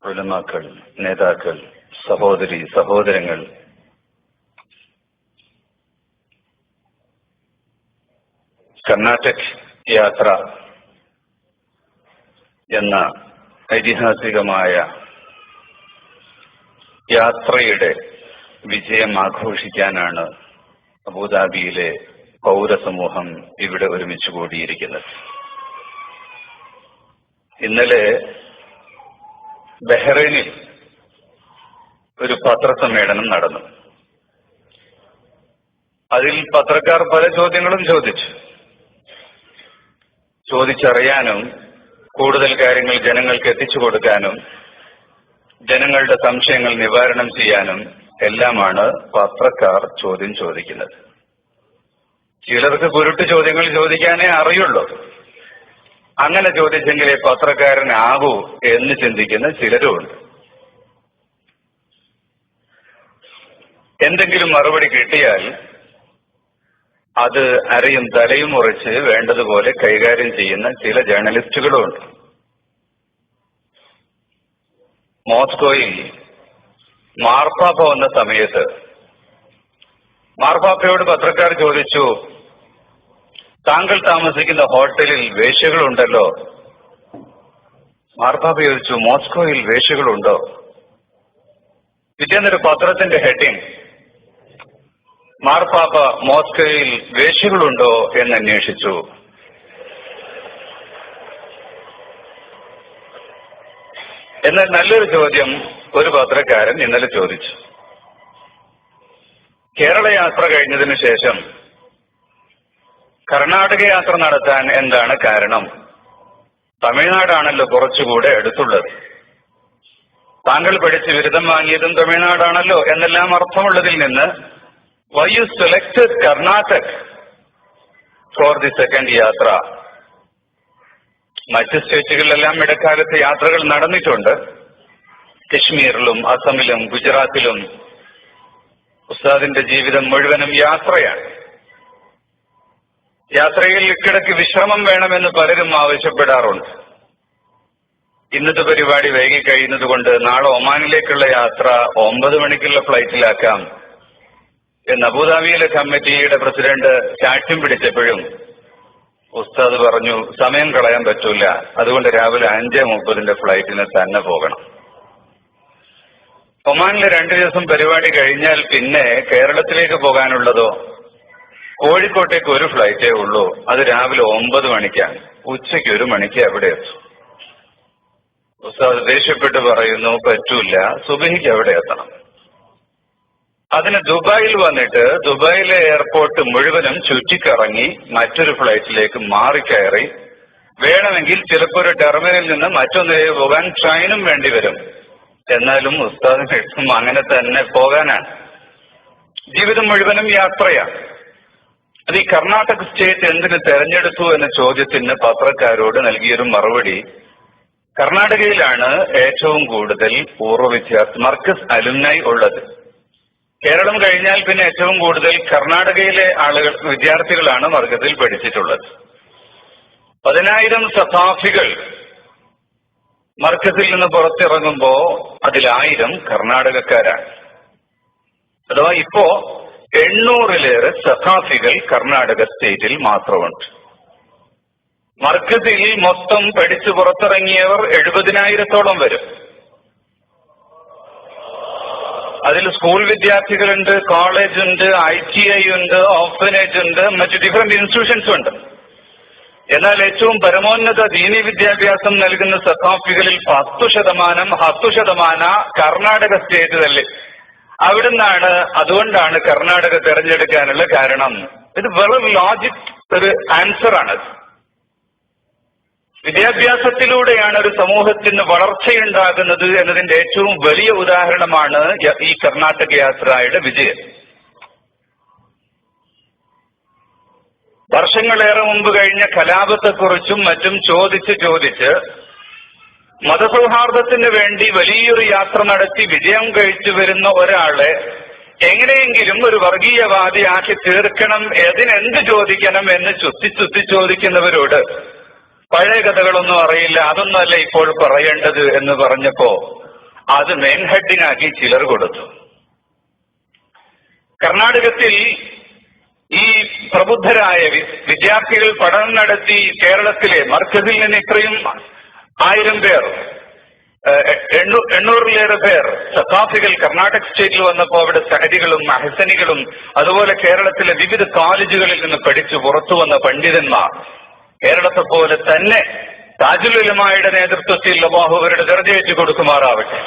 ഉലമാക്കൾ, നേതാക്കൾ, സഹോദരി സഹോദരങ്ങൾ, കർണാടക യാത്ര എന്ന ഐതിഹാസികമായ യാത്രയുടെ വിജയം ആഘോഷിക്കാനാണ് അബുദാബിയിലെ പൗരസമൂഹം ഇവിടെ ഒരുമിച്ച് കൂടിയിരിക്കുന്നത്. ഇന്നലെ ബഹ്റൈനിൽ ഒരു പത്രസമ്മേളനം നടന്നു. അതിൽ പത്രക്കാർ പല ചോദ്യങ്ങളും ചോദിച്ചറിയാനും കൂടുതൽ കാര്യങ്ങൾ ജനങ്ങൾക്ക് എത്തിച്ചു കൊടുക്കാനും ജനങ്ങളുടെ സംശയങ്ങൾ നിവാരണം ചെയ്യാനും എല്ലാമാണ് പത്രക്കാർ ചോദ്യം ചോദിക്കുന്നത്. ചിലർക്ക് കുരുട്ട് ചോദ്യങ്ങൾ ചോദിക്കാനേ അറിയുള്ളൂ. അങ്ങനെ ചോദിച്ചെങ്കിലേ പത്രക്കാരനാകൂ എന്ന് ചിന്തിക്കുന്ന ചിലരുമുണ്ട്. എന്തെങ്കിലും മറുപടി കിട്ടിയാൽ അത് അരയും തലയും ഉറച്ച് വേണ്ടതുപോലെ കൈകാര്യം ചെയ്യുന്ന ചില ജേർണലിസ്റ്റുകളുമുണ്ട്. മോസ്കോയിൽ മാർപ്പാപ്പ വന്ന സമയത്ത് മാർപ്പാപ്പയോട് പത്രക്കാർ ചോദിച്ചു, താങ്കൾ താമസിക്കുന്ന ഹോട്ടലിൽ വേശ്യകളുണ്ടല്ലോ. മാർപ്പാപ്പ ചോദിച്ചു, മോസ്കോയിൽ വേശ്യകളുണ്ടോ? പിറ്റേന്നൊരു പത്രത്തിന്റെ ഹെഡിങ്, മാർപ്പാപ്പ മോസ്കോയിൽ വേശ്യകളുണ്ടോ എന്ന് അന്വേഷിച്ചു. എന്നാൽ നല്ലൊരു ചോദ്യം ഒരു പത്രക്കാരൻ ഇന്നലെ ചോദിച്ചു. കേരള യാത്ര കഴിഞ്ഞതിനു ശേഷം കർണാടക യാത്ര നടത്താൻ എന്താണ് കാരണം? തമിഴ്നാടാണല്ലോ കുറച്ചുകൂടെ അടുത്തുള്ളത്. താങ്കൾ പഠിച്ച് ബിരുദം വാങ്ങിയതും തമിഴ്നാടാണല്ലോ എന്നെല്ലാം അർത്ഥമുള്ളതിൽ നിന്ന് why you selected Karnataka for the second യാത്ര? മറ്റ് സ്റ്റേറ്റുകളിലെല്ലാം ഇടക്കാലത്ത് യാത്രകൾ നടന്നിട്ടുണ്ട്. കശ്മീരിലും അസമിലും ഗുജറാത്തിലും ഉസ്താദിന്റെ ജീവിതം മുഴുവനും യാത്രയാണ്. യാത്രയിൽ ഇക്കിടയ്ക്ക് വിശ്രമം വേണമെന്ന് പലരും ആവശ്യപ്പെടാറുണ്ട്. ഇന്നത്തെ പരിപാടി വൈകി കഴിയുന്നത് കൊണ്ട് നാളെ ഒമാനിലേക്കുള്ള യാത്ര 9 മണിക്കുള്ള ഫ്ലൈറ്റിലാക്കാം എന്ന് അബുദാബിയിലെ കമ്മിറ്റിയുടെ പ്രസിഡന്റ് ചാറ്റും പിടിച്ചപ്പോഴും ഉസ്താദ് പറഞ്ഞു, സമയം കളയാൻ പറ്റൂല, അതുകൊണ്ട് രാവിലെ 5:30 ഫ്ലൈറ്റിന് തന്നെ പോകണം. ഒമാനിലെ 2 ദിവസം പരിപാടി കഴിഞ്ഞാൽ പിന്നെ കേരളത്തിലേക്ക് പോകാനുള്ളതോ കോഴിക്കോട്ടേക്ക് ഒരു ഫ്ലൈറ്റേ ഉള്ളൂ. അത് രാവിലെ 9 മണിക്കാണ്. ഉച്ചയ്ക്ക് 1 മണിക്ക് അവിടെ എത്തും. ഉസ്താദ് ദേഷ്യപ്പെട്ട് പറയുന്നു, പറ്റൂല, സുബഹിക്ക് അവിടെ എത്തണം. അതിന് ദുബായിൽ വന്നിട്ട് ദുബായിലെ എയർപോർട്ട് മുഴുവനും ചുറ്റിക്കറങ്ങി മറ്റൊരു ഫ്ലൈറ്റിലേക്ക് മാറിക്കയറി വേണമെങ്കിൽ ചിലപ്പോൾ ഒരു ടെർമിനലിൽ നിന്ന് മറ്റൊന്നിലേക്ക് പോകാൻ ട്രെയിനും വേണ്ടിവരും. എന്നാലും ഉസ്താദിന് ഇഷ്ടം അങ്ങനെ തന്നെ പോകാനാണ്. ജീവിതം മുഴുവനും യാത്രയാണ്. അത് ഈ കർണാടക സ്റ്റേറ്റ് എന്തിന് തെരഞ്ഞെടുത്തു എന്ന ചോദ്യത്തിന് പത്രക്കാരോട് നൽകിയൊരു മറുപടി, കർണാടകയിലാണ് ഏറ്റവും കൂടുതൽ പൂർവ്വ വിദ്യാർത്ഥി മർക്കസ് അലുമിനായി ഉള്ളത്. കേരളം കഴിഞ്ഞാൽ പിന്നെ ഏറ്റവും കൂടുതൽ കർണാടകയിലെ വിദ്യാർത്ഥികളാണ് മർക്കസിൽ പഠിച്ചിട്ടുള്ളത്. 10,000 സഖാഫികൾ മർക്കസിൽ നിന്ന് പുറത്തിറങ്ങുമ്പോ അതിൽ 1000 കർണാടകക്കാരാണ്. അഥവാ ഇപ്പോ 800-ലേറെ സഖാഫികൾ കർണാടക സ്റ്റേറ്റിൽ മാത്രമുണ്ട്. മർക്കസിൽ മൊത്തം പഠിച്ചു പുറത്തിറങ്ങിയവർ 70,000-ഓളം വരും. അതിൽ സ്കൂൾ വിദ്യാർത്ഥികളുണ്ട്, കോളേജ് ഉണ്ട്, ITI ഉണ്ട്, ഓർഫനേജ് ഉണ്ട്, മറ്റു ഡിഫറെന്റ് ഇൻസ്റ്റിറ്റ്യൂഷൻസ് ഉണ്ട്. എന്നാൽ ഏറ്റവും പരമോന്നത ദീനി വിദ്യാഭ്യാസം നൽകുന്ന സഖാഫികളിൽ 10% കർണാടക സ്റ്റേറ്റ് തന്നെ. അവിടുന്നാണ്. അതുകൊണ്ടാണ് കർണാടക തെരഞ്ഞെടുക്കാനുള്ള കാരണം. ഇത് വെറും ലോജിക് ഒരു ആൻസറാണ്. വിദ്യാഭ്യാസത്തിലൂടെയാണ് ഒരു സമൂഹത്തിന് വളർച്ചയുണ്ടാകുന്നത് എന്നതിന്റെ ഏറ്റവും വലിയ ഉദാഹരണമാണ് ഈ കർണാടക യാത്രയുടെ വിജയം. വർഷങ്ങളേറെ മുമ്പ് കഴിഞ്ഞ കലാപത്തെക്കുറിച്ചും മറ്റും ചോദിച്ച് മതസൗഹാർദ്ദത്തിന് വേണ്ടി വലിയൊരു യാത്ര നടത്തി വിജയം കഴിച്ചു വരുന്ന ഒരാളെ എങ്ങനെയെങ്കിലും ഒരു വർഗീയവാദിയാക്കി തീർക്കണം, അതിനെന്ത് ചോദിക്കണം എന്ന് ചുറ്റി ചോദിക്കുന്നവരോട് പഴയ കഥകളൊന്നും അറിയില്ല, അതൊന്നുമല്ല ഇപ്പോൾ പറയേണ്ടത് എന്ന് പറഞ്ഞപ്പോ അത് മെയിൻ ഹെഡിങ് ആക്കി ചിലർ കൊടുത്തു. കർണാടകത്തിൽ ഈ പ്രബുദ്ധരായ വിദ്യാർത്ഥികൾ പഠനം നടത്തി കേരളത്തിലെ മർക്കസിൽ നിന്ന് ഇത്രയും 1000 പേർ 800-ലേറെ പേർ സഖാഫികൾ കർണാടക സ്റ്റേറ്റിൽ വന്നപ്പോൾ അവിടെ സഹദികളും അഹസനികളും അതുപോലെ കേരളത്തിലെ വിവിധ കോളേജുകളിൽ നിന്ന് പഠിച്ചു പുറത്തു വന്ന പണ്ഡിതന്മാർ കേരളത്തെ പോലെ തന്നെ താജുൽ ഉലമായുടെ നേതൃത്വത്തിൽ അല്ലാഹു അവരുടെ ദർജയേറ്റ് കൊടുക്കുമാറാവട്ടെ.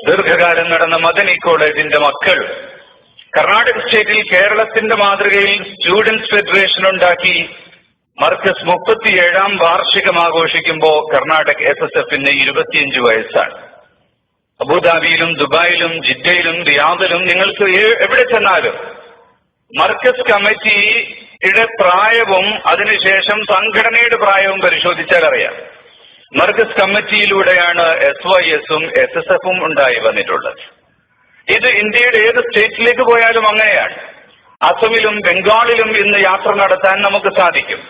ദീർഘകാലം നടന്ന മദനി കോളേജിന്റെ മക്കൾ കർണാടക സ്റ്റേറ്റിൽ കേരളത്തിന്റെ മാതൃകയിൽ സ്റ്റുഡൻസ് ഫെഡറേഷൻ ഉണ്ടാക്കി മർക്കസ് 37ാം വാർഷികം ആഘോഷിക്കുമ്പോൾ കർണാടക SSFന് 25 വയസ്സാണ്. അബുദാബിയിലും ദുബായിലും ജിദ്ദയിലും റിയാദിലും നിങ്ങൾക്ക് എവിടെ ചെന്നാലും മർക്കസ് കമ്മിറ്റിയുടെ പ്രായവും അതിനുശേഷം സംഘടനയുടെ പ്രായവും പരിശോധിച്ചാൽ അറിയാം. മർക്കസ് കമ്മിറ്റിയിലൂടെയാണ് SYSഉം SSFഉം ഉണ്ടായി വന്നിട്ടുള്ളത്. ഇത് ഇന്ത്യയുടെ ഏത് സ്റ്റേറ്റിലേക്ക് പോയാലും അങ്ങനെയാണ്. അസമിലും ബംഗാളിലും ഇന്ന് യാത്ര നടത്താൻ നമുക്ക് സാധിക്കും.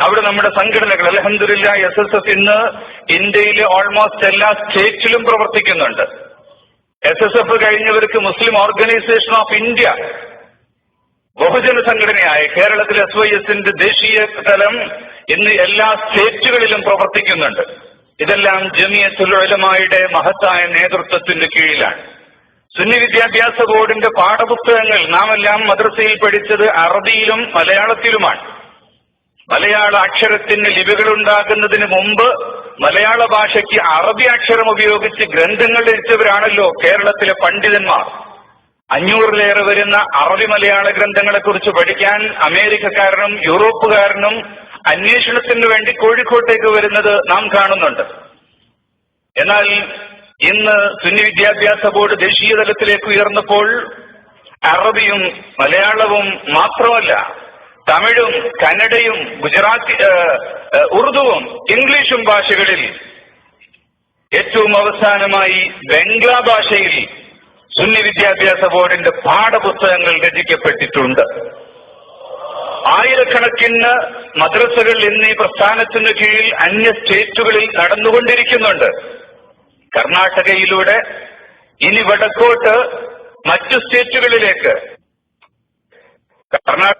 അവിടെ നമ്മുടെ സംഘടനകൾ അൽഹംദുലില്ലാഹ് SSF ഇന്ന് ഇന്ത്യയിലെ ഓൾമോസ്റ്റ് എല്ലാ സ്റ്റേറ്റിലും പ്രവർത്തിക്കുന്നുണ്ട്. SSF കഴിഞ്ഞവർക്ക് മുസ്ലിം ഓർഗനൈസേഷൻ ഓഫ് ഇന്ത്യ ബഹുജന സംഘടനയായ കേരളത്തിലെ SYSന്റെ ദേശീയ തലം ഇന്ന് എല്ലാ സ്റ്റേറ്റുകളിലും പ്രവർത്തിക്കുന്നുണ്ട്. ഇതെല്ലാം ജമിയത്തുൽ ഉലമായുടെ മഹത്തായ നേതൃത്വത്തിന്റെ കീഴിലാണ്. സുന്നി വിദ്യാഭ്യാസ ബോർഡിന്റെ പാഠപുസ്തകങ്ങൾ നാം എല്ലാം മദ്രസയിൽ പഠിച്ചത് അറബിയിലും മലയാളത്തിലുമാണ്. മലയാള അക്ഷരത്തിന് ലിപികൾ ഉണ്ടാകുന്നതിന് മുമ്പ് മലയാള ഭാഷയ്ക്ക് അറബി അക്ഷരം ഉപയോഗിച്ച് ഗ്രന്ഥങ്ങൾ രചിച്ചവരാണല്ലോ കേരളത്തിലെ പണ്ഡിതന്മാർ. 500-ലേറെ വരുന്ന അറബി മലയാള ഗ്രന്ഥങ്ങളെ കുറിച്ച് പഠിക്കാൻ അമേരിക്കക്കാരനും യൂറോപ്പുകാരനും അന്വേഷണത്തിന് വേണ്ടി കോഴിക്കോട്ടേക്ക് വരുന്നത് നാം കാണുന്നുണ്ട്. എന്നാൽ ഇന്ന് സുന്നി വിദ്യാഭ്യാസ ബോർഡ് ദേശീയ തലത്തിലേക്ക് ഉയർന്നപ്പോൾ അറബിയും മലയാളവും മാത്രമല്ല തമിഴും കന്നഡയും ഗുജറാത്തി ഉറുദുവും ഇംഗ്ലീഷും ഭാഷകളിൽ ഏറ്റവും അവസാനമായി ബംഗ്ലാ ഭാഷയിൽ സുന്നി വിദ്യാഭ്യാസ ബോർഡിന്റെ പാഠപുസ്തകങ്ങൾ രചിക്കപ്പെട്ടിട്ടുണ്ട്. ആയിരക്കണക്കിന് മദ്രസകൾ ഇന്ന് ഈ പ്രസ്ഥാനത്തിന് കീഴിൽ അന്യ സ്റ്റേറ്റുകളിൽ നടന്നുകൊണ്ടിരിക്കുന്നുണ്ട്. കർണാടകയിലൂടെ ഇനി വടക്കോട്ട് മറ്റു സ്റ്റേറ്റുകളിലേക്ക് കർണാടക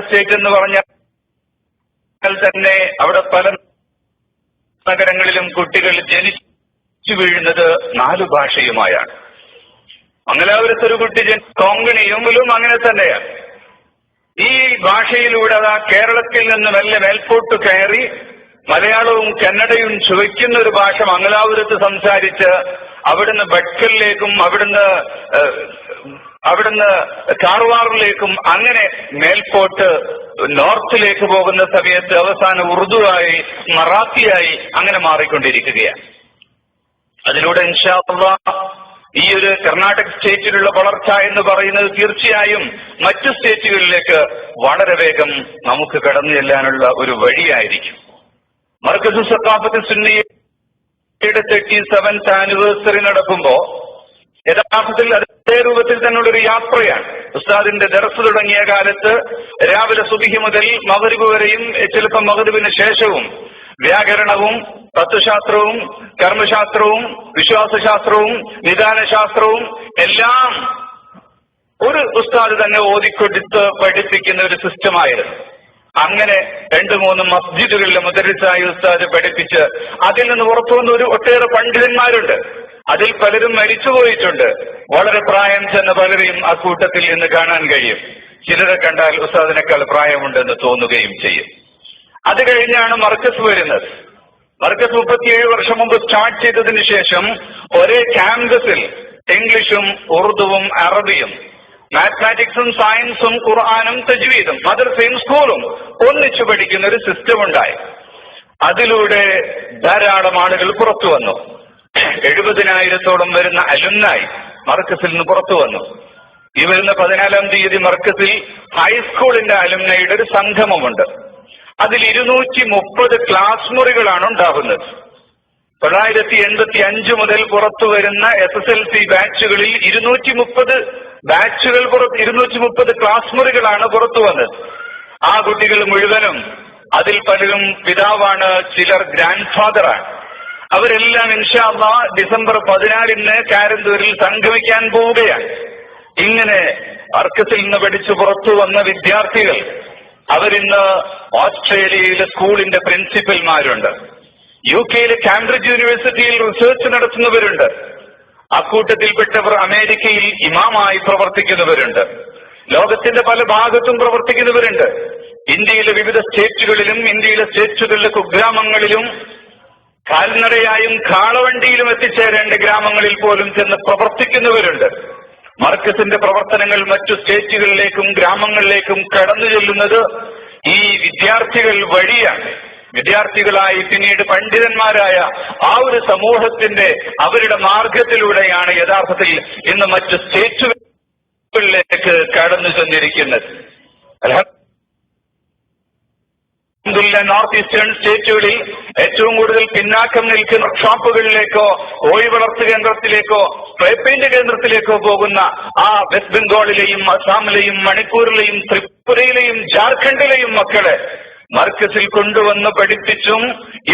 സ്റ്റേറ്റ് എന്ന് പറഞ്ഞാൽ തന്നെ അവിടെ പല നഗരങ്ങളിലും കുട്ടികൾ ജനിച്ചു വീഴുന്നത് 4 ഭാഷയുമായാണ്. മംഗലാപുരത്തൊരു കുട്ടി കോങ്കണിയുമിലും അങ്ങനെ തന്നെയാണ്. ഈ ഭാഷയിലൂടെ കേരളത്തിൽ നിന്ന് മെല്ലെ മേൽപോട്ട് കയറി മലയാളവും കന്നഡയും ചുവയ്ക്കുന്ന ഒരു ഭാഷ മംഗലാപുരത്ത് സംസാരിച്ച് അവിടുന്ന് ഭട്കലിലേക്കും അവിടുന്ന് കാർവാറിലേക്കും അങ്ങനെ മേൽപോട്ട് നോർത്തിലേക്ക് പോകുന്ന സമയത്ത് അവസാനം ഉറുദുവായി മറാത്തിയായി അങ്ങനെ മാറിക്കൊണ്ടിരിക്കുകയാണ്. അതിലൂടെ ഇൻഷാ അല്ലാഹ് ഈ ഒരു കർണാടക സ്റ്റേറ്റിലുള്ള വളർച്ച എന്ന് പറയുന്നത് തീർച്ചയായും മറ്റു സ്റ്റേറ്റുകളിലേക്ക് വളരെ വേഗം നമുക്ക് കടന്നു ചെല്ലാനുള്ള ഒരു വഴിയായിരിക്കും. മർക്കസ് സഖാഫത്ത് സുന്നിയുടെ 37th ആനിവേഴ്സറി നടക്കുമ്പോ യഥാർത്ഥത്തിൽ അതേ രൂപത്തിൽ തന്നെയുള്ളൊരു യാത്രയാണ്. ഉസ്താദിന്റെ ദർസ് തുടങ്ങിയ കാലത്ത് രാവിലെ സുബഹി മുതൽ മഗ്രിബ് വരെയും ചിലപ്പോൾ മഗ്രിബിന് ശേഷവും വ്യാകരണവും തത്വശാസ്ത്രവും കർമ്മശാസ്ത്രവും വിശ്വാസശാസ്ത്രവും നിദാനശാസ്ത്രവും എല്ലാം ഒരു ഉസ്താദ് തന്നെ ഓതിക്കൊടുത്ത് പഠിപ്പിക്കുന്ന ഒരു സിസ്റ്റമായിരുന്നു. അങ്ങനെ 2-3 മസ്ജിദുകളിലെ മുദരിസായ ഉസ്താദ് പഠിപ്പിച്ച് അതിൽ നിന്ന് പുറത്തു വന്ന ഒട്ടേറെ പണ്ഡിതന്മാരുണ്ട്. അതിൽ പലരും മരിച്ചുപോയിട്ടുണ്ട്. വളരെ പ്രായം ചെന്ന പലരെയും ആ കൂട്ടത്തിൽ നിന്ന് കാണാൻ കഴിയും. ചിലരെ കണ്ടാൽ ഉസ്താദിനേക്കാൾ പ്രായമുണ്ടെന്ന് തോന്നുകയും ചെയ്യും. അത് കഴിഞ്ഞാണ് മർക്കസ് വരുന്നത്. മർക്കസ് 37 വർഷം മുമ്പ് സ്റ്റാർട്ട് ചെയ്തതിനു ശേഷം ഒരേ ക്യാമ്പസിൽ ഇംഗ്ലീഷും ഉറുദുവും അറബിയും മാത്തമാറ്റിക്സും സയൻസും ഖുർആനും തജ്വീദും മദ്രസയും സ്കൂളും ഒന്നിച്ചു പഠിക്കുന്ന ഒരു സിസ്റ്റം ഉണ്ടായി. അതിലൂടെ ധാരാളം ആളുകൾ പുറത്തു വന്നു. 70,000-ഓളം വരുന്ന അലുംനായി മർക്കസിൽ നിന്ന് പുറത്തു വന്നു. ഈ വരുന്ന 14-ാം തീയതി മർക്കസിൽ ഹൈസ്കൂളിന്റെ അലുംനയുടെ ഒരു സംഗമമുണ്ട്. അതിൽ 230 ക്ലാസ് മുറികളാണ് ഉണ്ടാകുന്നത്. 985 മുതൽ പുറത്തു വരുന്ന SSLC ബാച്ചുകളിൽ 230 ബാച്ചുകൾ 230 ക്ലാസ് മുറികളാണ് പുറത്തു വന്നത്. ആ കുട്ടികൾ മുഴുവനും അതിൽ പലരും പിതാവാണ്, ചിലർ ഗ്രാൻഡ് ഫാദറാണ്. അവരെല്ലാം ഇൻഷാ അല്ലാഹ് ഡിസംബർ 14 കാരന്തൂരിൽ സംഗമിക്കാൻ പോവുകയാണ്. ഇങ്ങനെ മർക്കസിൽ നിന്ന് പഠിച്ചു പുറത്തു വന്ന വിദ്യാർത്ഥികൾ അവരിന്ന് ഓസ്ട്രേലിയയിലെ സ്കൂളിന്റെ പ്രിൻസിപ്പൽമാരുണ്ട്, UK കാംബ്രിഡ്ജ് യൂണിവേഴ്സിറ്റിയിൽ റിസർച്ച് നടത്തുന്നവരുണ്ട്, അക്കൂട്ടത്തിൽപ്പെട്ടവർ അമേരിക്കയിൽ ഇമാമായി പ്രവർത്തിക്കുന്നവരുണ്ട്, ലോകത്തിന്റെ പല ഭാഗത്തും പ്രവർത്തിക്കുന്നവരുണ്ട്. ഇന്ത്യയിലെ വിവിധ സ്റ്റേറ്റുകളിലും ഇന്ത്യയിലെ സ്റ്റേറ്റുകളിലെ കുഗ്രാമങ്ങളിലും കാൽനടയായും കാളവണ്ടിയിലും എത്തിച്ചേരേണ്ട ഗ്രാമങ്ങളിൽ പോലും ചെന്ന് പ്രവർത്തിക്കുന്നവരുണ്ട്. മർക്കസിന്റെ പ്രവർത്തനങ്ങൾ മറ്റു സ്റ്റേറ്റുകളിലേക്കും ഗ്രാമങ്ങളിലേക്കും കടന്നു ചെല്ലുന്നത് ഈ വിദ്യാർത്ഥികൾ വഴിയാണ്. വിദ്യാർത്ഥികളായി പിന്നീട് പണ്ഡിതന്മാരായ ആ ഒരു സമൂഹത്തിന്റെ അവരുടെ മാർഗത്തിലൂടെയാണ് യഥാർത്ഥത്തിൽ ഇന്ന് മറ്റു സ്റ്റേറ്റുകളിലേക്ക് കടന്നു ചെന്നിരിക്കുന്നത്. നോർത്ത് ഈസ്റ്റേൺ സ്റ്റേറ്റുകളിൽ ഏറ്റവും കൂടുതൽ പിന്നാക്കം നിൽക്കുന്ന ഷോപ്പുകളിലേക്കോ കോഴി വളർത്തു കേന്ദ്രത്തിലേക്കോ സ്പ്രേ പെയിന്റ് കേന്ദ്രത്തിലേക്കോ പോകുന്ന ആ വെസ്റ്റ് ബംഗാളിലെയും അസാമിലെയും മണിപ്പൂരിലെയും ത്രിപുരയിലെയും ജാർഖണ്ഡിലെയും മക്കളെ മർക്കസിൽ കൊണ്ടുവന്ന് പഠിപ്പിച്ചും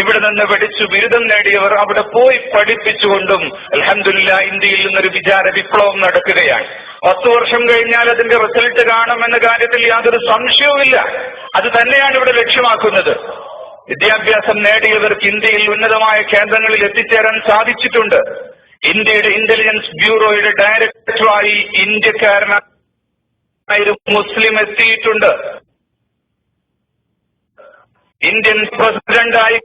ഇവിടെ നിന്ന് പഠിച്ചു ബിരുദം നേടിയവർ അവിടെ പോയി പഠിപ്പിച്ചുകൊണ്ടും അൽഹംദുലില്ലാഹ് ഇന്ത്യയിൽ നിന്നൊരു വിചാര വിപ്ലവം നടക്കുകയാണ്. 10 വർഷം കഴിഞ്ഞാൽ അതിന്റെ റിസൾട്ട് കാണുമെന്ന കാര്യത്തിൽ യാതൊരു സംശയവുമില്ല. അത് തന്നെയാണ് ഇവിടെ ലക്ഷ്യമാക്കുന്നത്. വിദ്യാഭ്യാസം നേടിയവർക്ക് ഇന്ത്യയിൽ ഉന്നതമായ കേന്ദ്രങ്ങളിൽ എത്തിച്ചേരാൻ സാധിച്ചിട്ടുണ്ട്. ഇന്ത്യയുടെ ഇന്റലിജൻസ് ബ്യൂറോയുടെ ഡയറക്ടറായി ഇന്ത്യക്കാരനായ ഒരു മുസ്ലിം എത്തിയിട്ടുണ്ട്. ഇന്ത്യൻ പ്രസിഡന്റായി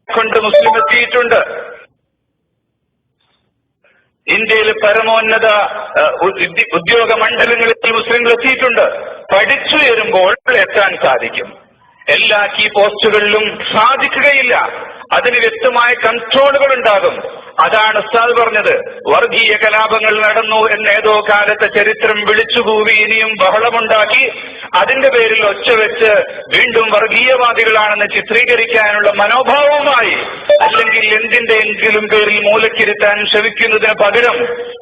കൊണ്ട് മുസ്ലിം എത്തിയിട്ടുണ്ട്. ഇന്ത്യയിലെ പരമോന്നത ഉദ്യോഗ മണ്ഡലങ്ങളിൽ മുസ്ലിങ്ങൾ എത്തിയിട്ടുണ്ട്. പഠിച്ചുയരുമ്പോൾ എത്താൻ സാധിക്കും. എല്ലാ കീ പോസ്റ്റുകളിലും സാധിക്കുകയില്ല. അതിന് വ്യക്തമായ കൺട്രോളുകൾ ഉണ്ടാകും. അതാണ് ഉസ്താദ് പറഞ്ഞത്. വർഗീയ കലാപങ്ങൾ നടന്നു എന്ന് ഏതോ കാലത്തെ ചരിത്രം വിളിച്ചുകൂവി ഇനിയും ബഹളമുണ്ടാക്കി അതിന്റെ പേരിൽ ഒച്ചവെച്ച് വീണ്ടും വർഗീയവാദികളാണെന്ന് ചിത്രീകരിക്കാനുള്ള മനോഭാവവുമായി അല്ലെങ്കിൽ എന്തിന്റെയെങ്കിലും പേരിൽ മൂലക്കിരുത്താൻ ശ്രമിക്കുന്നതിന് പകരം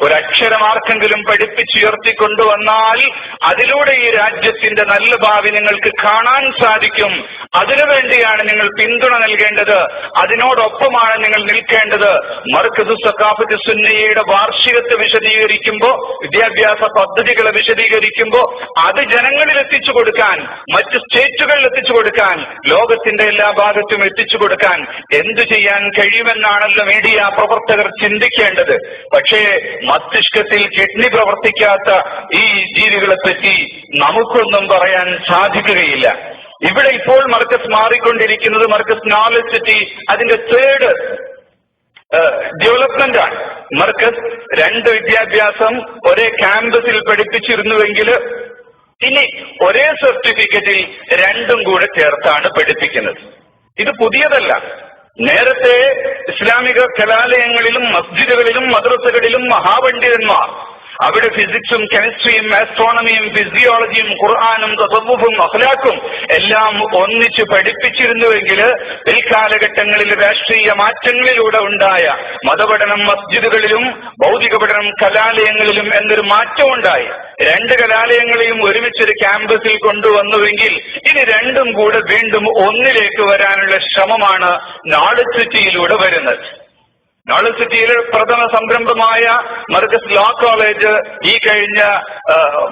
ഒരക്ഷരമാർക്കെങ്കിലും പഠിപ്പിച്ചുയർത്തിക്കൊണ്ടുവന്നാൽ അതിലൂടെ ഈ രാജ്യത്തിന്റെ നല്ല ഭാവി നിങ്ങൾക്ക് കാണാൻ സാധിക്കും. അതിനുവേണ്ടിയാണ് നിങ്ങൾ പിന്തുണ നൽകേണ്ടത്. അതിനോടൊപ്പമാണ് നിങ്ങൾ നിൽക്കേണ്ടത്. മർക്കസ് സഖാഫത്ത് സുന്നയുടെ വാർഷികത്തെ വിശദീകരിക്കുമ്പോൾ, വിദ്യാഭ്യാസ പദ്ധതികളെ വിശദീകരിക്കുമ്പോൾ അത് ജനങ്ങളിൽ എത്തിച്ചു കൊടുക്കാൻ, മറ്റ് സ്റ്റേറ്റുകളിൽ എത്തിച്ചു കൊടുക്കാൻ, ലോകത്തിന്റെ എല്ലാ ഭാഗത്തും എത്തിച്ചു കൊടുക്കാൻ എന്തു ചെയ്യാൻ കഴിയുമെന്നാണല്ലോ മീഡിയ പ്രവർത്തകർ ചിന്തിക്കേണ്ടത്. പക്ഷേ മസ്തിഷ്കത്തിൽ കിഡ്നി പ്രവർത്തിക്കാത്ത ഈ ജീവികളെ പറ്റി നമുക്കൊന്നും പറയാൻ സാധിക്കുകയില്ല. ഇവിടെ ഇപ്പോൾ മർക്കസ് മാറിക്കൊണ്ടിരിക്കുന്നത് മർക്കസ് നോളജ് സിറ്റി അതിന്റെ 3rd ഡെവലപ്മെന്റ് ആണ്. മർക്കസ് 2 വിദ്യാഭ്യാസം ഒരേ ക്യാമ്പസിൽ പഠിപ്പിച്ചിരുന്നുവെങ്കിൽ ഇനി ഒരേ സർട്ടിഫിക്കറ്റിൽ 2ഉം കൂടെ ചേർത്താണ് പഠിപ്പിക്കുന്നത്. ഇത് പുതിയതല്ല. നേരത്തെ ഇസ്ലാമിക കലാലയങ്ങളിലും മസ്ജിദുകളിലും മദ്രസകളിലും മഹാപണ്ഡിതന്മാർ അവിടെ ഫിസിക്സും കെമിസ്ട്രിയും ആസ്ട്രോണമിയും ഫിസിയോളജിയും ഖുർആാനും തസവ്വുഫും അഖ്ലാഖും എല്ലാം ഒന്നിച്ച് പഠിപ്പിച്ചിരുന്നുവെങ്കിൽ പിൽക്കാലഘട്ടങ്ങളിൽ രാഷ്ട്രീയ മാറ്റങ്ങളിലൂടെ ഉണ്ടായ മതപഠനം മസ്ജിദുകളിലും ഭൗതിക പഠനം കലാലയങ്ങളിലും എന്നൊരു മാറ്റം ഉണ്ടായി. 2 കലാലയങ്ങളെയും ഒരുമിച്ചൊരു ക്യാമ്പസിൽ കൊണ്ടുവന്നുവെങ്കിൽ ഇനി 2ഉം കൂടെ വീണ്ടും ഒന്നിലേക്ക് വരാനുള്ള ശ്രമമാണ് നോളജ് സിറ്റിയിലൂടെ വരുന്നത്. നോളജ് സിറ്റിയിലെ പ്രഥമ സംരംഭമായ മർക്കസ് ലോ കോളേജ് ഈ കഴിഞ്ഞ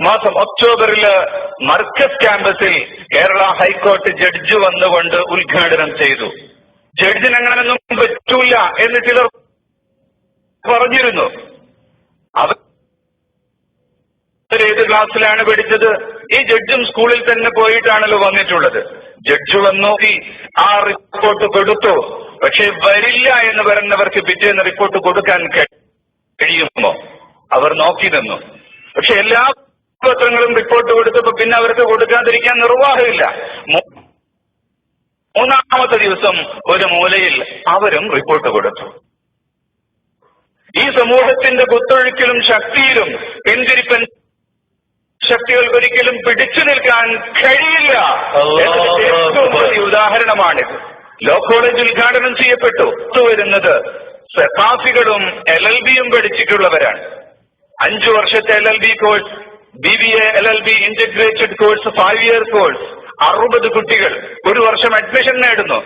മാസം ഒക്ടോബറിൽ മർക്കസ് ക്യാമ്പസിൽ കേരള ഹൈക്കോടതി ജഡ്ജ് വന്നുകൊണ്ട് ഉദ്ഘാടനം ചെയ്തു. ജഡ്ജിന് അങ്ങനെയൊന്നും പറ്റൂല എന്ന് ചിലർ പറഞ്ഞിരുന്നു. അവർ ഏത് ക്ലാസ്സിലാണ് പഠിച്ചത്? ഈ ജഡ്ജും സ്കൂളിൽ തന്നെ പോയിട്ടാണല്ലോ വന്നിട്ടുള്ളത്. ജഡ്ജ് വന്നു, ആ റിപ്പോർട്ട് കൊടുത്തു. പക്ഷെ വരില്ല എന്ന് പറയുന്നവർക്ക് പിറ്റേന്ന് റിപ്പോർട്ട് കൊടുക്കാൻ കഴിയുമോ? അവർ നോക്കി നിന്നു. പക്ഷെ എല്ലാ പത്രങ്ങളും റിപ്പോർട്ട് കൊടുത്തപ്പോ പിന്നെ അവർക്ക് കൊടുക്കാതിരിക്കാൻ നിർവാഹമില്ല. 3ാമത്തെ ദിവസം ഒരു മൂലയിൽ അവരും റിപ്പോർട്ട് കൊടുത്തു. ഈ സമൂഹത്തിന്റെ കുത്തൊഴുക്കിലും ശക്തിയിലും പിന്തിരിപ്പൻ ശക്തികൾക്ക് ഒരിക്കലും പിടിച്ചു നിൽക്കാൻ കഴിയില്ല. ഏറ്റവും വലിയ ഉദാഹരണമാണിത്. ലോ കോളേജ് ഉദ്ഘാടനം ചെയ്യപ്പെട്ടു. വരുന്നത് സഖാഫികളും LLBയും പഠിച്ചിട്ടുള്ളവരാണ്. 5 വർഷത്തെ LLB course, BBA LLB integrated course, 5 year course. 60 കുട്ടികൾ ഒരു വർഷം അഡ്മിഷൻ നേടുന്നു.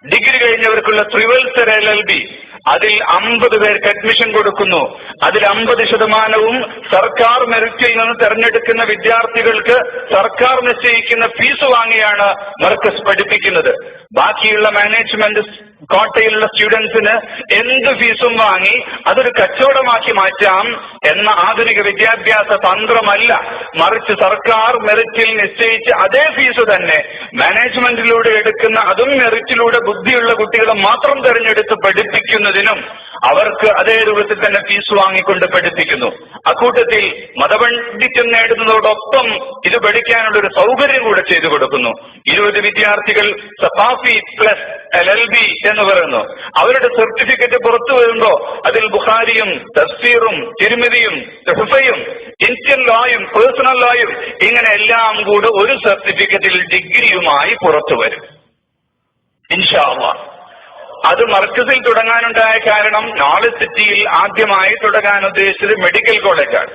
ഡിഗ്രി കഴിഞ്ഞവർക്കുള്ള ത്രിവത്സര LLB, അതിൽ 50 പേർക്ക് അഡ്മിഷൻ കൊടുക്കുന്നു. അതിൽ 50% സർക്കാർ മെറിറ്റിൽ നിന്ന് തെരഞ്ഞെടുക്കുന്ന വിദ്യാർത്ഥികൾക്ക് സർക്കാർ നിശ്ചയിക്കുന്ന ഫീസ് വാങ്ങിയാണ് മർക്കസ് പഠിപ്പിക്കുന്നത്. ബാക്കിയുള്ള മാനേജ്മെന്റ് കോട്ടയിലുള്ള സ്റ്റുഡൻസിന് എന്ത് ഫീസും വാങ്ങി അതൊരു കച്ചവടമാക്കി മാറ്റാം എന്ന ആധുനിക വിദ്യാഭ്യാസ തന്ത്രമല്ല, മറിച്ച് സർക്കാർ മെറിറ്റിൽ നിശ്ചയിച്ച അതേ ഫീസ് തന്നെ മാനേജ്മെന്റിലൂടെ എടുക്കുന്ന, അതും മെറിറ്റിലൂടെ ബുദ്ധിയുള്ള കുട്ടികളെ മാത്രം തെരഞ്ഞെടുത്ത് പഠിപ്പിക്കുന്നതിനും അവർക്ക് അതേ രൂപത്തിൽ തന്നെ ഫീസ് വാങ്ങിക്കൊണ്ട് പഠിപ്പിക്കുന്നു. അക്കൂട്ടത്തിൽ മതപണ്ഡിത്യം നേടുന്നതോടൊപ്പം ഇത് പഠിക്കാനുള്ള ഒരു സൗകര്യം കൂടെ ചെയ്തു കൊടുക്കുന്നു. 20 വിദ്യാർത്ഥികൾ സഫാഫി പ്ലസ് LLB എന്ന് പറയുന്നു. അവരുടെ സർട്ടിഫിക്കറ്റ് പുറത്തു വരുമ്പോ അതിൽ ബുഖാരിയും തഫ്സീറും തിരുമിദിയും സുഹഫയും ഇന്ത്യൻ ലോയും പേഴ്സണൽ ലോയും ഇങ്ങനെ എല്ലാം കൂടെ ഒരു സർട്ടിഫിക്കറ്റിൽ ഡിഗ്രിയുമായി പുറത്തു വരും ഇൻഷാ അല്ലാഹ്. അത് മർക്കസിൽ തുടങ്ങാനുണ്ടായ കാരണം നോളജ് സിറ്റിയിൽ ആദ്യമായി തുടങ്ങാൻ ഉദ്ദേശിച്ചത് മെഡിക്കൽ കോളേജാണ്.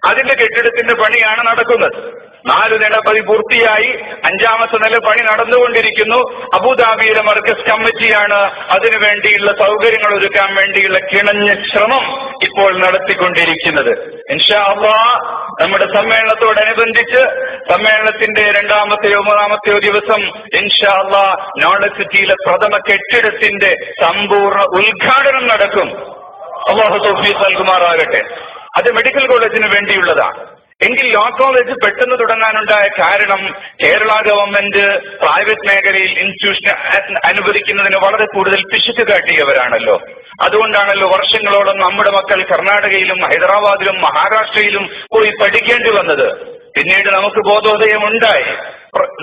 അതിന്റെ കെട്ടിടത്തിന്റെ പണിയാണ് നടക്കുന്നത്. 4 നില പണി പൂർത്തിയായി, 5ാമത്തെ നില പണി നടന്നുകൊണ്ടിരിക്കുന്നു. അബുദാബിയിലെ മർക്കസ് കമ്മിറ്റിയാണ് അതിനു വേണ്ടിയുള്ള സൗകര്യങ്ങൾ ഒരുക്കാൻ വേണ്ടിയുള്ള കിണഞ്ഞ ശ്രമം ഇപ്പോൾ നടത്തിക്കൊണ്ടിരിക്കുന്നത്. ഇൻഷാ അല്ലാഹ് നമ്മുടെ സമ്മേളനത്തോടനുബന്ധിച്ച് സമ്മേളനത്തിന്റെ 2ാമത്തെയോ 3ാമത്തെയോ ദിവസം ഇൻഷാ അല്ലാഹ് നോളജ് സിറ്റിയിലെ പ്രഥമ കെട്ടിടത്തിന്റെ സമ്പൂർണ്ണ ഉദ്ഘാടനം നടക്കും. അല്ലാഹു തൗഫീഖ് നൽകുമാറാകട്ടെ. അത് മെഡിക്കൽ കോളേജിന് വേണ്ടിയുള്ളതാണ്. എങ്കിൽ ലോ കോളേജ് പെട്ടെന്ന് തുടങ്ങാനുണ്ടായ കാരണം കേരള ഗവൺമെന്റ് പ്രൈവറ്റ് മേഖലയിൽ ഇൻസ്റ്റിറ്റ്യൂഷൻ അനുവദിക്കുന്നതിന് വളരെ കൂടുതൽ പിശുക്ക് കാട്ടിയവരാണല്ലോ. അതുകൊണ്ടാണല്ലോ വർഷങ്ങളോളം നമ്മുടെ മക്കൾ കർണാടകയിലും ഹൈദരാബാദിലും മഹാരാഷ്ട്രയിലും പോയി പഠിക്കേണ്ടി വന്നത്. പിന്നീട് നമുക്ക് ബോധോദയം ഉണ്ടായി.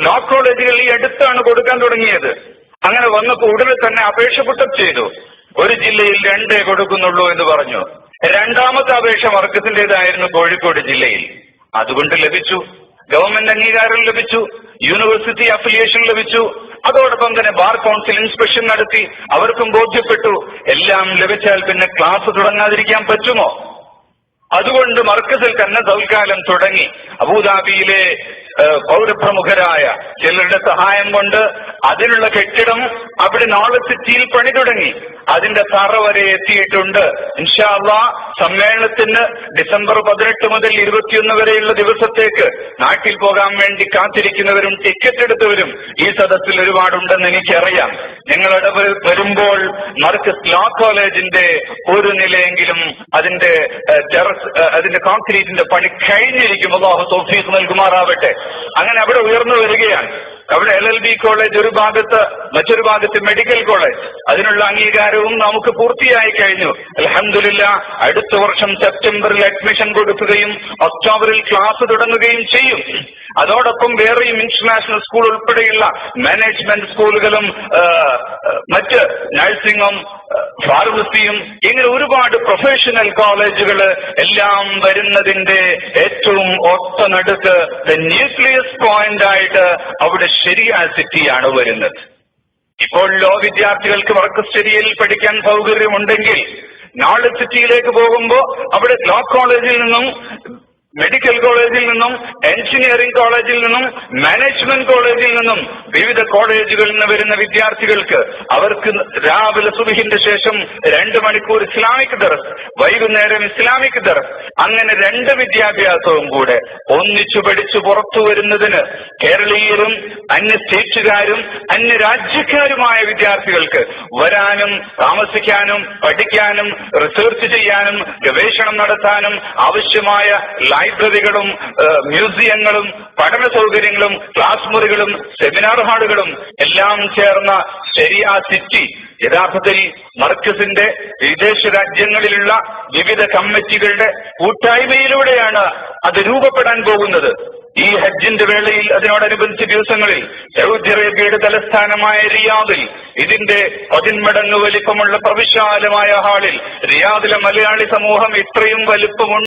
ലോ കോളേജുകൾ ഈ അടുത്താണ് കൊടുക്കാൻ തുടങ്ങിയത്. അങ്ങനെ വന്നപ്പോൾ ഉടനെ തന്നെ അപേക്ഷ പുട്ടപ്പ് ചെയ്തു. ഒരു ജില്ലയിൽ 2 കൊടുക്കുന്നുള്ളൂ എന്ന് പറഞ്ഞു. 2ാമത്തെ അപേക്ഷ മർക്കസിന്റേതായിരുന്നു കോഴിക്കോട് ജില്ലയിൽ. അതുകൊണ്ട് ലഭിച്ചു, ഗവൺമെന്റ് അംഗീകാരം ലഭിച്ചു, യൂണിവേഴ്സിറ്റി അഫിലിയേഷൻ ലഭിച്ചു. അതോടൊപ്പം തന്നെ ബാർ കൗൺസിൽ ഇൻസ്പെക്ഷൻ നടത്തി, അവർക്കും ബോധ്യപ്പെട്ടു. എല്ലാം ലഭിച്ചാൽ പിന്നെ ക്ലാസ് തുടങ്ങാതിരിക്കാൻ പറ്റുമോ? അതുകൊണ്ട് മർക്കസിൽ തന്നെ തൽക്കാലം തുടങ്ങി. അബുദാബിയിലെ പൗരപ്രമുഖരായ ചിലരുടെ സഹായം കൊണ്ട് അതിനുള്ള കെട്ടിടം അവിടെ നോളജ് സിറ്റിയിൽ പണി തുടങ്ങി. അതിന്റെ തറ വരെ എത്തിയിട്ടുണ്ട്. ഇൻഷാ അല്ലാഹ് സമ്മേളനത്തിന് ഡിസംബർ 18 മുതൽ 21 വരെയുള്ള ദിവസത്തേക്ക് നാട്ടിൽ പോകാൻ വേണ്ടി കാത്തിരിക്കുന്നവരും ടിക്കറ്റ് എടുത്തവരും ഈ സദസ്സിൽ ഒരുപാടുണ്ടെന്ന് എനിക്കറിയാം. നിങ്ങളുടെ വരുമ്പോൾ മർക്കസ് ലോ കോളേജിന്റെ ഒരു നിലയെങ്കിലും അതിന്റെ അതിന്റെ കോൺക്രീറ്റിന്റെ പണി കഴിഞ്ഞിരിക്കും. അല്ലാഹു തൗഫീഖ് നൽകുമാറാവട്ടെ. അങ്ങനെ അവിടെ ഉയർന്നു വരികയാണ്. അവിടെ LLB കോളേജ് ഒരു ഭാഗത്ത്, മറ്റൊരു ഭാഗത്ത് മെഡിക്കൽ കോളേജ്. അതിനുള്ള അംഗീകാരവും നമുക്ക് പൂർത്തിയായി കഴിഞ്ഞു. അൽഹംദുലില്ലാഹ് അടുത്ത വർഷം സെപ്റ്റംബറിൽ അഡ്മിഷൻ കൊടുക്കുകയും ഒക്ടോബറിൽ ക്ലാസ് തുടങ്ങുകയും ചെയ്യും. അതോടൊപ്പം വേറെയും ഇന്റർനാഷണൽ സ്കൂൾ ഉൾപ്പെടെയുള്ള മാനേജ്മെന്റ് സ്കൂളുകളും മറ്റ് നഴ്സിംഗും ഫാർമസിയും ഇങ്ങനെ ഒരുപാട് പ്രൊഫഷണൽ കോളേജുകൾ എല്ലാം വരുന്നതിന്റെ ഏറ്റവും ഒത്തനടുക്ക് ന്യൂക്ലിയസ് പോയിന്റ് ആയിട്ട് അവിടെ ശരിയ സിറ്റിയാണ് വരുന്നത്. ഇപ്പോൾ ലോ വിദ്യാർത്ഥികൾക്ക് മർക്കസ് ശരിയയിൽ പഠിക്കാൻ സൗകര്യമുണ്ടെങ്കിൽ നോളജ് സിറ്റിയിലേക്ക് പോകുമ്പോൾ അവിടെ ലോ കോളേജിൽ നിന്നും മെഡിക്കൽ കോളേജിൽ നിന്നും എഞ്ചിനീയറിംഗ് കോളേജിൽ നിന്നും മാനേജ്മെന്റ് കോളേജിൽ നിന്നും വിവിധ കോളേജുകളിൽ നിന്ന് വരുന്ന വിദ്യാർത്ഥികൾക്ക് അവർക്ക് രാവിലെ സുബഹിന്റെ ശേഷം 2 മണിക്കൂർ ഇസ്ലാമിക് ദർസ്, വൈകുന്നേരം ഇസ്ലാമിക് ദർസ്, അങ്ങനെ 2 വിദ്യാഭ്യാസവും കൂടെ ഒന്നിച്ചു പഠിച്ചു പുറത്തു വരുന്നതിന് കേരളീയരും അന്യ സ്റ്റേറ്റുകാരും അന്യ രാജ്യക്കാരുമായ വിദ്യാർത്ഥികൾക്ക് വരാനും താമസിക്കാനും പഠിക്കാനും റിസർച്ച് ചെയ്യാനും ഗവേഷണം നടത്താനും ആവശ്യമായ ലൈബ്രറികളും മ്യൂസിയങ്ങളും പഠന സൗകര്യങ്ങളും ക്ലാസ് മുറികളും സെമിനാർ ഹാളുകളും എല്ലാം ചേർന്ന ശരിയ സിറ്റി യഥാർത്ഥത്തിൽ മർക്കസിന്റെ വിദേശ രാജ്യങ്ങളിലുള്ള വിവിധ കമ്മിറ്റികളുടെ കൂട്ടായ്മയിലൂടെയാണ് അത് രൂപപ്പെടാൻ പോകുന്നത്. ഈ ഹജ്ജിന്റെ വേളയിൽ അതിനോടനുബന്ധിച്ച ദിവസങ്ങളിൽ സൗദി അറേബ്യയുടെ തലസ്ഥാനമായ റിയാദിൽ ഇതിന്റെ 10 മടങ്ങ് വലിപ്പമുള്ള പ്രവിശാലമായ ഹാളിൽ റിയാദിലെ മലയാളി സമൂഹം ഇത്രയും വലിപ്പമുണ്ട്